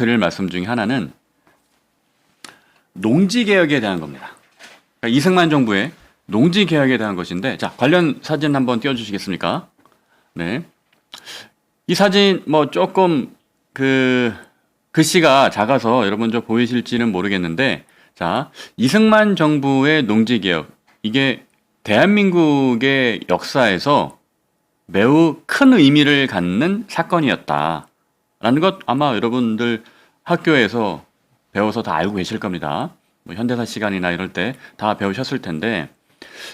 드릴 말씀 중에 하나는 농지개혁에 대한 겁니다. 그러니까 이승만 정부의 농지개혁에 대한 것인데, 자, 관련 사진 한번 띄워주시겠습니까? 네. 이 사진 뭐 조금 글씨가 작아서 여러분 저 보이실지는 모르겠는데, 자, 이승만 정부의 농지개혁, 이게 대한민국의 역사에서 매우 큰 의미를 갖는 사건이었다 라는 것 아마 여러분들 학교에서 배워서 다 알고 계실 겁니다. 뭐 현대사 시간이나 이럴 때 다 배우셨을 텐데,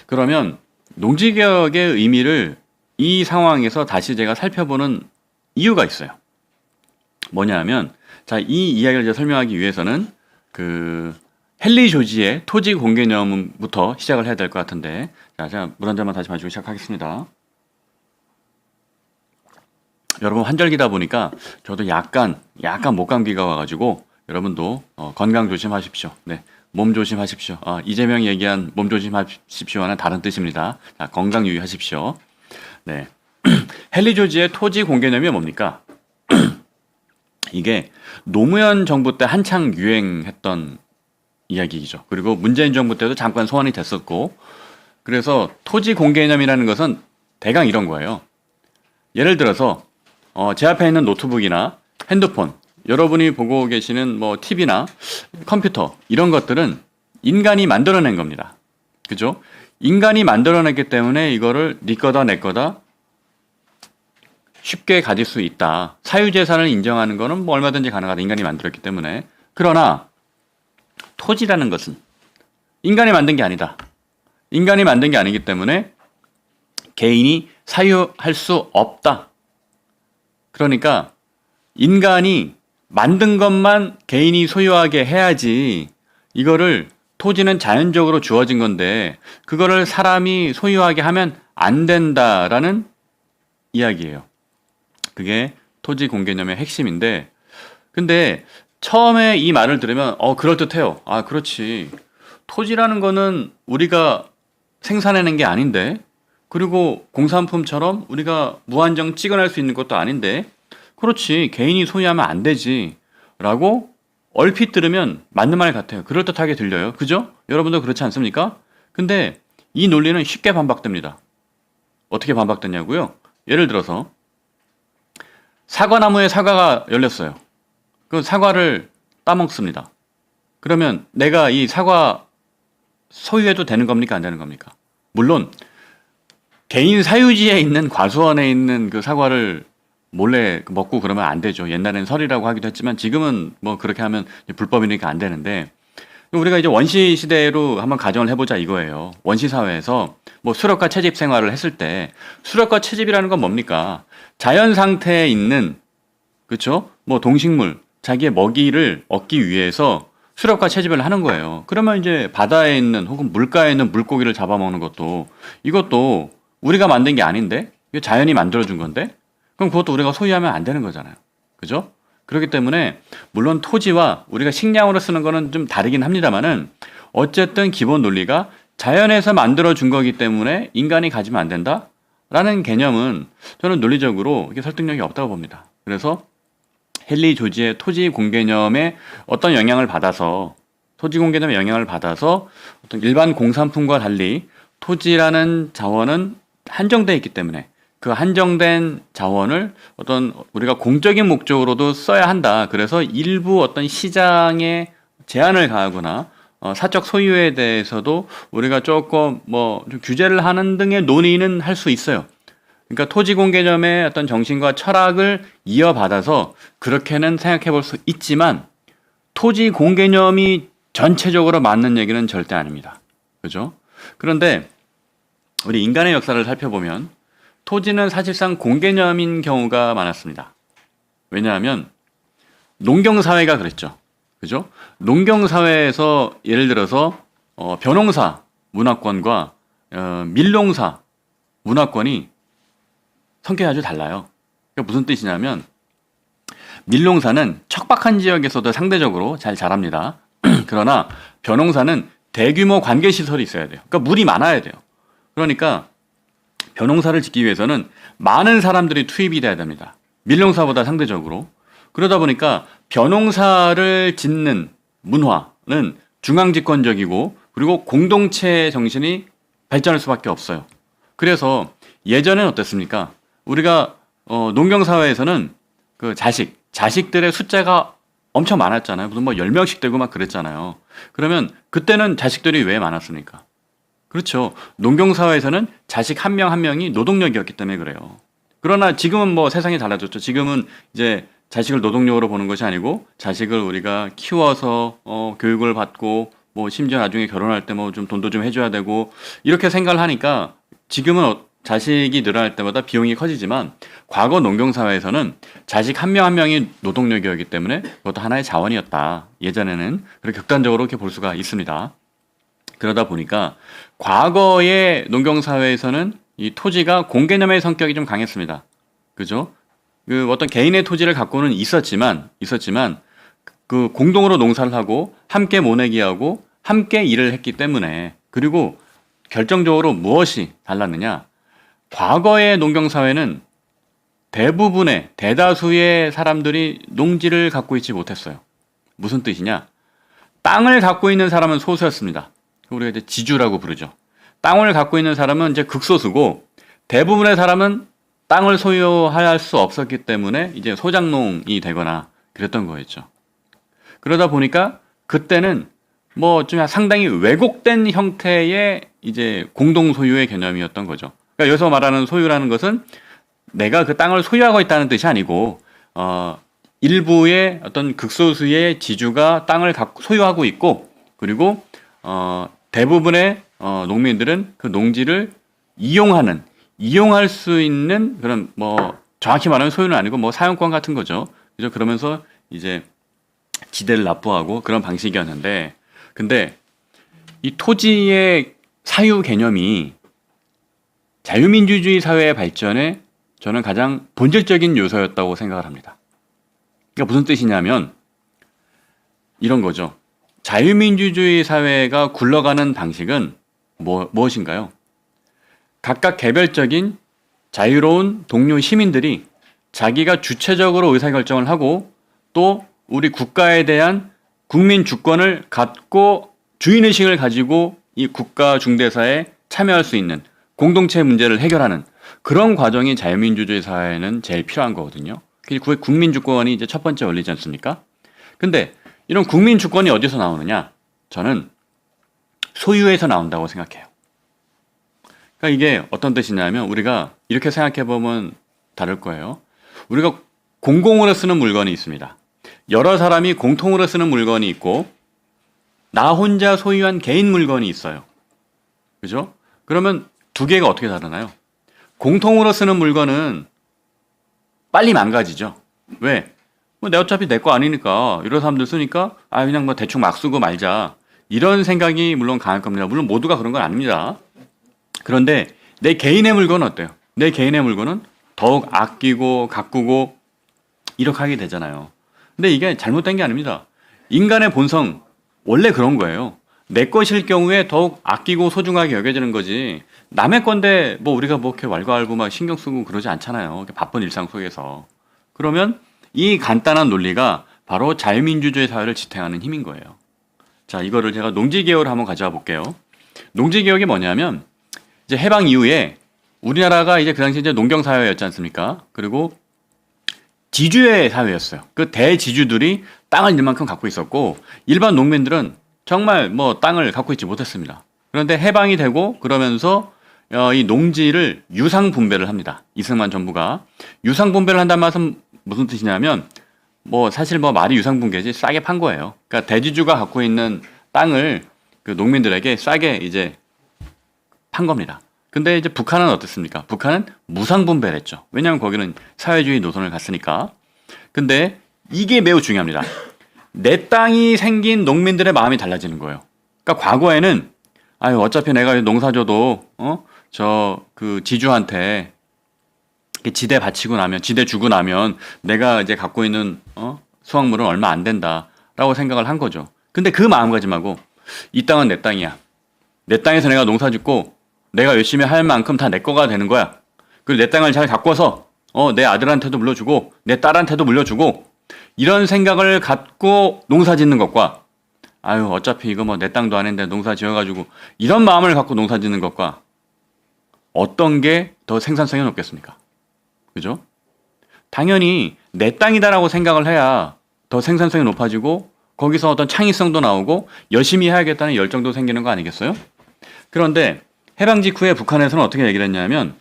그러면 농지개혁의 의미를 이 상황에서 다시 제가 살펴보는 이유가 있어요. 뭐냐 하면, 자, 이 이야기를 제가 설명하기 위해서는 헨리 조지의 토지 공개념부터 시작을 해야 될 것 같은데, 자, 제가 물 한 잔만 다시 마시고 시작하겠습니다. 여러분 환절기다 보니까 저도 약간 목감기가 와가지고 여러분도 건강 조심하십시오. 네, 몸 조심하십시오. 이재명이 얘기한 몸 조심하십시오와는 다른 뜻입니다. 자, 건강 유의하십시오. 네, 헨리 조지의 토지 공개념이 뭡니까? 이게 노무현 정부 때 한창 유행했던 이야기이죠. 그리고 문재인 정부 때도 잠깐 소환이 됐었고, 그래서 토지 공개념이라는 것은 대강 이런 거예요. 예를 들어서 제 앞에 있는 노트북이나 핸드폰, 여러분이 보고 계시는 뭐 TV나 컴퓨터, 이런 것들은 인간이 만들어낸 겁니다. 그죠? 인간이 만들어냈기 때문에 이거를 네 거다 내 거다 쉽게 가질 수 있다. 사유재산을 인정하는 거는 뭐 얼마든지 가능하다. 인간이 만들었기 때문에. 그러나 토지라는 것은 인간이 만든 게 아니다. 인간이 만든 게 아니기 때문에 개인이 사유할 수 없다. 그러니까 인간이 만든 것만 개인이 소유하게 해야지, 이거를 토지는 자연적으로 주어진 건데 그거를 사람이 소유하게 하면 안 된다라는 이야기예요. 그게 토지 공개념의 핵심인데, 근데 처음에 이 말을 들으면 그럴듯해요. 아, 그렇지. 토지라는 거는 우리가 생산해낸 게 아닌데, 그리고 공산품처럼 우리가 무한정 찍어낼 수 있는 것도 아닌데, 그렇지, 개인이 소유하면 안 되지 라고 얼핏 들으면 맞는 말 같아요. 그럴듯하게 들려요. 그죠? 여러분도 그렇지 않습니까? 근데 이 논리는 쉽게 반박됩니다. 어떻게 반박되냐고요? 예를 들어서 사과나무에 사과가 열렸어요. 그 사과를 따먹습니다. 그러면 내가 이 사과 소유해도 되는 겁니까? 안 되는 겁니까? 물론 개인 사유지에 있는 과수원에 있는 그 사과를 몰래 먹고 그러면 안 되죠. 옛날엔 설이라고 하기도 했지만 지금은 뭐 그렇게 하면 불법이니까 안 되는데, 우리가 이제 원시 시대로 한번 가정을 해보자 이거예요. 원시 사회에서 뭐 수렵과 채집 생활을 했을 때, 수렵과 채집이라는 건 뭡니까? 자연 상태에 있는, 그렇죠? 뭐 동식물, 자기의 먹이를 얻기 위해서 수렵과 채집을 하는 거예요. 그러면 이제 바다에 있는 혹은 물가에 있는 물고기를 잡아먹는 것도, 이것도 우리가 만든 게 아닌데, 이거 자연이 만들어준 건데, 그럼 그것도 우리가 소유하면 안 되는 거잖아요. 그죠? 그렇기 때문에 물론 토지와 우리가 식량으로 쓰는 거는 좀 다르긴 합니다만은, 어쨌든 기본 논리가 자연에서 만들어준 거기 때문에 인간이 가지면 안 된다라는 개념은 저는 논리적으로 이게 설득력이 없다고 봅니다. 그래서 헨리 조지의 토지 공개념에 어떤 영향을 받아서, 토지 공개념의 영향을 받아서 어떤 일반 공산품과 달리 토지라는 자원은 한정되어 있기 때문에 그 한정된 자원을 어떤 우리가 공적인 목적으로도 써야 한다. 그래서 일부 어떤 시장에 제한을 가하거나 사적 소유에 대해서도 우리가 조금 좀 규제를 하는 등의 논의는 할 수 있어요. 그러니까 토지 공개념의 어떤 정신과 철학을 이어받아서 그렇게는 생각해 볼 수 있지만, 토지 공개념이 전체적으로 맞는 얘기는 절대 아닙니다. 그죠? 그런데 우리 인간의 역사를 살펴보면 토지는 사실상 공개념인 경우가 많았습니다. 왜냐하면 농경사회가 그랬죠. 그죠? 농경사회에서 예를 들어서 벼농사 문화권과 밀농사 문화권이 성격이 아주 달라요. 그러니까 무슨 뜻이냐면, 밀농사는 척박한 지역에서도 상대적으로 잘 자랍니다. 그러나 벼농사는 대규모 관계시설이 있어야 돼요. 그러니까 물이 많아야 돼요. 그러니까 벼농사를 짓기 위해서는 많은 사람들이 투입이 돼야 됩니다. 밀농사보다 상대적으로. 그러다 보니까 벼농사를 짓는 문화는 중앙집권적이고 그리고 공동체 정신이 발전할 수밖에 없어요. 그래서 예전엔 어땠습니까? 우리가 농경사회에서는 그 자식들의 숫자가 엄청 많았잖아요. 무슨 뭐 10명씩 되고 막 그랬잖아요. 그러면 그때는 자식들이 왜 많았습니까? 그렇죠. 농경사회에서는 자식 한 명 한 명이 노동력이었기 때문에 그래요. 그러나 지금은 뭐 세상이 달라졌죠. 지금은 이제 자식을 노동력으로 보는 것이 아니고 자식을 우리가 키워서 교육을 받고 뭐 심지어 나중에 결혼할 때 뭐 좀 돈도 좀 해줘야 되고 이렇게 생각을 하니까 지금은 자식이 늘어날 때마다 비용이 커지지만 과거 농경사회에서는 자식 한 명 한 명이 노동력이었기 때문에 그것도 하나의 자원이었다. 예전에는 그렇게 극단적으로 이렇게 볼 수가 있습니다. 그러다 보니까 과거의 농경사회에서는 이 토지가 공개념의 성격이 좀 강했습니다. 그죠? 그 어떤 개인의 토지를 갖고는 있었지만 그 공동으로 농사를 하고 함께 모내기하고 함께 일을 했기 때문에 그리고 결정적으로 무엇이 달랐느냐? 과거의 농경사회는 대다수의 사람들이 농지를 갖고 있지 못했어요. 무슨 뜻이냐? 땅을 갖고 있는 사람은 소수였습니다. 우리가 이제 지주라고 부르죠. 땅을 갖고 있는 사람은 이제 극소수고 대부분의 사람은 땅을 소유할 수 없었기 때문에 이제 소작농이 되거나 그랬던 거였죠. 그러다 보니까 그때는 뭐 좀 상당히 왜곡된 형태의 이제 공동 소유의 개념이었던 거죠. 그러니까 여기서 말하는 소유라는 것은 내가 그 땅을 소유하고 있다는 뜻이 아니고 일부의 어떤 극소수의 지주가 땅을 소유하고 있고 그리고 대부분의 농민들은 그 농지를 이용할 수 있는 그런 뭐 정확히 말하면 소유는 아니고 뭐 사용권 같은 거죠. 그죠? 그러면서 이제 지대를 납부하고 그런 방식이었는데 근데 이 토지의 사유 개념이 자유민주주의 사회의 발전에 저는 가장 본질적인 요소였다고 생각을 합니다. 그러니까 무슨 뜻이냐면 이런 거죠. 자유민주주의 사회가 굴러가는 방식은 무엇인가요? 각각 개별적인 자유로운 동료 시민들이 자기가 주체적으로 의사결정을 하고 또 우리 국가에 대한 국민 주권을 갖고 주인의식을 가지고 이 국가 중대사에 참여할 수 있는 공동체 문제를 해결하는 그런 과정이 자유민주주의 사회에는 제일 필요한 거거든요. 그게 국민 주권이 이제 첫 번째 원리지 않습니까? 근데 이런 국민 주권이 어디서 나오느냐? 저는 소유에서 나온다고 생각해요. 그러니까 이게 어떤 뜻이냐면 우리가 이렇게 생각해 보면 다를 거예요. 우리가 공공으로 쓰는 물건이 있습니다. 여러 사람이 공통으로 쓰는 물건이 있고 나 혼자 소유한 개인 물건이 있어요. 그죠? 그러면 두 개가 어떻게 다르나요? 공통으로 쓰는 물건은 빨리 망가지죠. 왜? 뭐 내 어차피 내 거 아니니까 여러 사람들 쓰니까 그냥 뭐 대충 막 쓰고 말자. 이런 생각이 물론 강할 겁니다. 물론 모두가 그런 건 아닙니다. 그런데 내 개인의 물건은 어때요? 내 개인의 물건은 더욱 아끼고 가꾸고 이렇게 하게 되잖아요. 근데 이게 잘못된 게 아닙니다. 인간의 본성 원래 그런 거예요. 내 것일 경우에 더욱 아끼고 소중하게 여겨지는 거지. 남의 건데 뭐 우리가 뭐 이렇게 왈가왈부 막 신경 쓰고 그러지 않잖아요. 바쁜 일상 속에서. 그러면 이 간단한 논리가 바로 자유민주주의 사회를 지탱하는 힘인 거예요. 자, 이거를 제가 농지개혁을 한번 가져와 볼게요. 농지개혁이 뭐냐면 이제 해방 이후에 우리나라가 이제 그 당시 이제 농경사회였지 않습니까? 그리고 지주의 사회였어요. 그 대지주들이 땅을 이만큼 갖고 있었고 일반 농민들은 정말 뭐 땅을 갖고 있지 못했습니다. 그런데 해방이 되고 그러면서 이 농지를 유상분배를 합니다. 이승만 정부가 유상분배를 한다는 말은 무슨 뜻이냐면 뭐 사실 뭐 말이 유상분배지 싸게 판 거예요. 그러니까 대지주가 갖고 있는 땅을 그 농민들에게 싸게 이제 판 겁니다. 근데 이제 북한은 어떻습니까? 북한은 무상분배를 했죠. 왜냐하면 거기는 사회주의 노선을 갔으니까. 근데 이게 매우 중요합니다. 내 땅이 생긴 농민들의 마음이 달라지는 거예요. 그러니까 과거에는 어차피 내가 농사져도 저 그 지주한테 지대 바치고 나면 지대 주고 나면 내가 이제 갖고 있는 수확물은 얼마 안 된다라고 생각을 한 거죠. 근데 그 마음가짐하고 이 땅은 내 땅이야. 내 땅에서 내가 농사짓고 내가 열심히 할 만큼 다 내 거가 되는 거야. 그리고 내 땅을 잘 가꿔서 내 아들한테도 물려주고 내 딸한테도 물려주고 이런 생각을 갖고 농사 짓는 것과 아유 어차피 이거 뭐 내 땅도 아닌데 농사 지어가지고 이런 마음을 갖고 농사 짓는 것과 어떤 게 더 생산성이 높겠습니까? 그죠? 당연히 내 땅이다라고 생각을 해야 더 생산성이 높아지고 거기서 어떤 창의성도 나오고 열심히 해야겠다는 열정도 생기는 거 아니겠어요? 그런데 해방 직후에 북한에서는 어떻게 얘기를 했냐면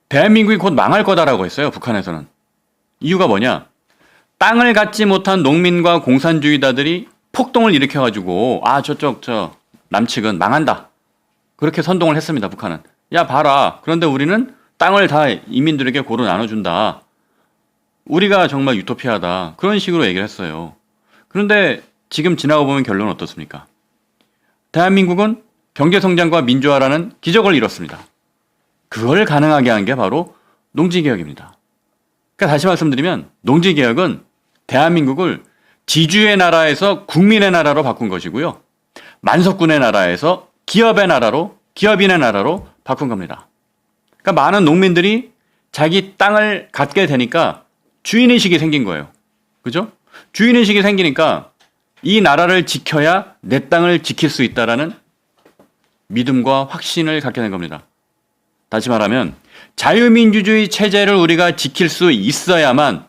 대한민국이 곧 망할 거다라고 했어요. 북한에서는. 이유가 뭐냐? 땅을 갖지 못한 농민과 공산주의자들이 폭동을 일으켜가지고 저쪽 남측은 망한다. 그렇게 선동을 했습니다. 북한은. 야 봐라. 그런데 우리는 땅을 다 이민들에게 고루 나눠준다. 우리가 정말 유토피아다. 그런 식으로 얘기를 했어요. 그런데 지금 지나고 보면 결론은 어떻습니까? 대한민국은 경제성장과 민주화라는 기적을 이뤘습니다. 그걸 가능하게 한 게 바로 농지개혁입니다. 그러니까 다시 말씀드리면 농지개혁은 대한민국을 지주의 나라에서 국민의 나라로 바꾼 것이고요. 만석군의 나라에서 기업인의 나라로 바꾼 겁니다. 그러니까 많은 농민들이 자기 땅을 갖게 되니까 주인의식이 생긴 거예요. 그죠? 주인의식이 생기니까 이 나라를 지켜야 내 땅을 지킬 수 있다라는 믿음과 확신을 갖게 된 겁니다. 다시 말하면 자유민주주의 체제를 우리가 지킬 수 있어야만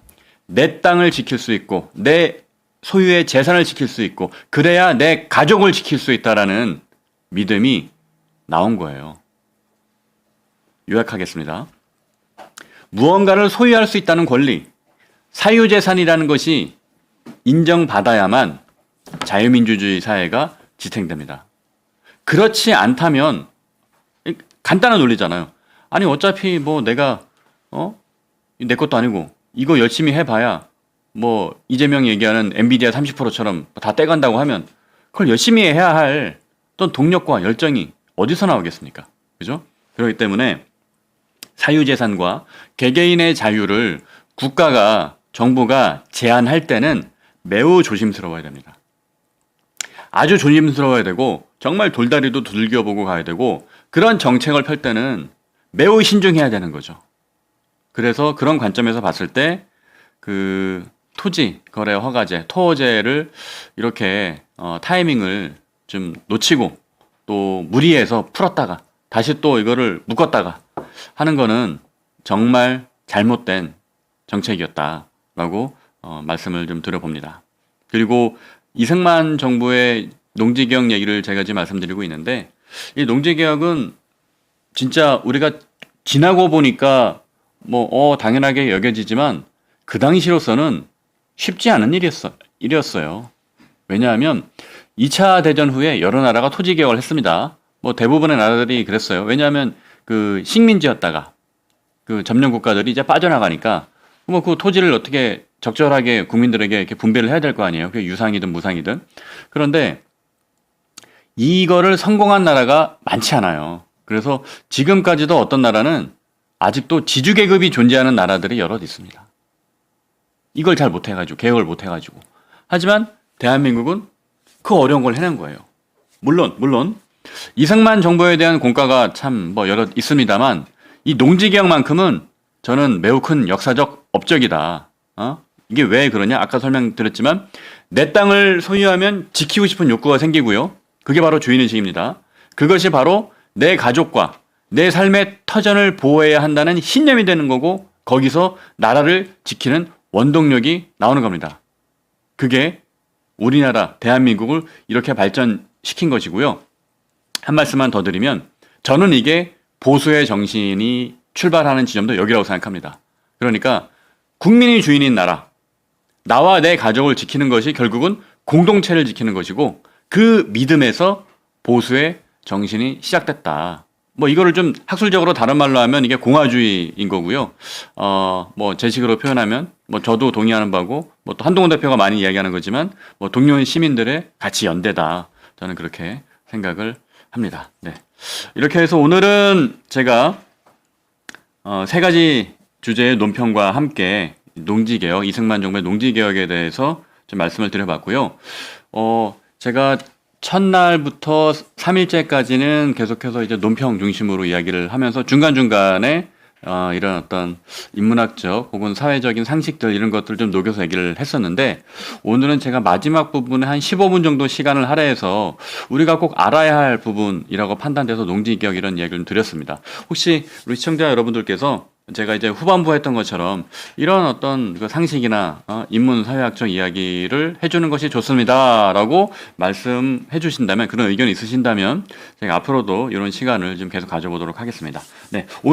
내 땅을 지킬 수 있고 내 소유의 재산을 지킬 수 있고 그래야 내 가족을 지킬 수 있다라는 믿음이 나온 거예요. 요약하겠습니다. 무언가를 소유할 수 있다는 권리, 사유재산이라는 것이 인정받아야만 자유민주주의 사회가 지탱됩니다. 그렇지 않다면 간단한 논리잖아요. 아니 어차피 뭐 내가 내 것도 아니고 이거 열심히 해봐야 뭐 이재명이 얘기하는 엔비디아 30%처럼 다 떼간다고 하면 그걸 열심히 해야 할 어떤 동력과 열정이 어디서 나오겠습니까? 그죠? 그렇기 때문에 사유재산과 개개인의 자유를 국가가 정부가 제한할 때는 매우 조심스러워야 됩니다. 아주 조심스러워야 되고 정말 돌다리도 두들겨보고 가야 되고 그런 정책을 펼 때는 매우 신중해야 되는 거죠. 그래서 그런 관점에서 봤을 때 그 토지 거래 허가제, 토호제를 이렇게 타이밍을 좀 놓치고 또 무리해서 풀었다가 다시 또 이거를 묶었다가 하는 거는 정말 잘못된 정책이었다라고 말씀을 좀 드려봅니다. 그리고 이승만 정부의 농지개혁 얘기를 제가 지금 말씀드리고 있는데 이 농지개혁은 진짜 우리가 지나고 보니까 당연하게 여겨지지만 그 당시로서는 쉽지 않은 일이었어요. 왜냐하면 2차 대전 후에 여러 나라가 토지 개혁을 했습니다. 대부분의 나라들이 그랬어요. 왜냐하면 그 식민지였다가 그 점령 국가들이 이제 빠져나가니까 그 토지를 어떻게 적절하게 국민들에게 이렇게 분배를 해야 될 거 아니에요. 그게 유상이든 무상이든. 그런데 이거를 성공한 나라가 많지 않아요. 그래서 지금까지도 어떤 나라는 아직도 지주계급이 존재하는 나라들이 여럿 있습니다. 이걸 잘 못해가지고 개혁을 못해가지고. 하지만 대한민국은 그 어려운 걸 해낸 거예요. 물론 이승만 정부에 대한 공과가 참 여럿 있습니다만 이 농지개혁만큼은 저는 매우 큰 역사적 업적이다. 이게 왜 그러냐? 아까 설명드렸지만 내 땅을 소유하면 지키고 싶은 욕구가 생기고요. 그게 바로 주인의식입니다. 그것이 바로 내 가족과 내 삶의 터전을 보호해야 한다는 신념이 되는 거고 거기서 나라를 지키는 원동력이 나오는 겁니다. 그게 우리나라 대한민국을 이렇게 발전시킨 것이고요. 한 말씀만 더 드리면 저는 이게 보수의 정신이 출발하는 지점도 여기라고 생각합니다. 그러니까 국민이 주인인 나라, 나와 내 가족을 지키는 것이 결국은 공동체를 지키는 것이고 그 믿음에서 보수의 정신이 시작됐다. 이거를 좀 학술적으로 다른 말로 하면 이게 공화주의인 거고요. 제 식으로 표현하면 저도 동의하는 바고 또 한동훈 대표가 많이 이야기하는 거지만 동료 시민들의 가치 연대다. 저는 그렇게 생각을 합니다. 네. 이렇게 해서 오늘은 제가 세 가지 주제의 논평과 함께 농지개혁, 이승만 정부의 농지개혁에 대해서 좀 말씀을 드려봤고요. 제가 첫날부터 3일째까지는 계속해서 이제 논평 중심으로 이야기를 하면서 중간중간에 이런 어떤 인문학적 혹은 사회적인 상식들 이런 것들 좀 녹여서 얘기를 했었는데 오늘은 제가 마지막 부분에 한 15분 정도 시간을 할애해서 우리가 꼭 알아야 할 부분이라고 판단돼서 농지개혁 이런 이야기를 드렸습니다. 혹시 우리 시청자 여러분들께서 제가 이제 후반부 했던 것처럼 이런 어떤 그 상식이나 인문 사회학적 이야기를 해주는 것이 좋습니다라고 말씀해 주신다면 그런 의견이 있으신다면 제가 앞으로도 이런 시간을 좀 계속 가져보도록 하겠습니다. 네, 오늘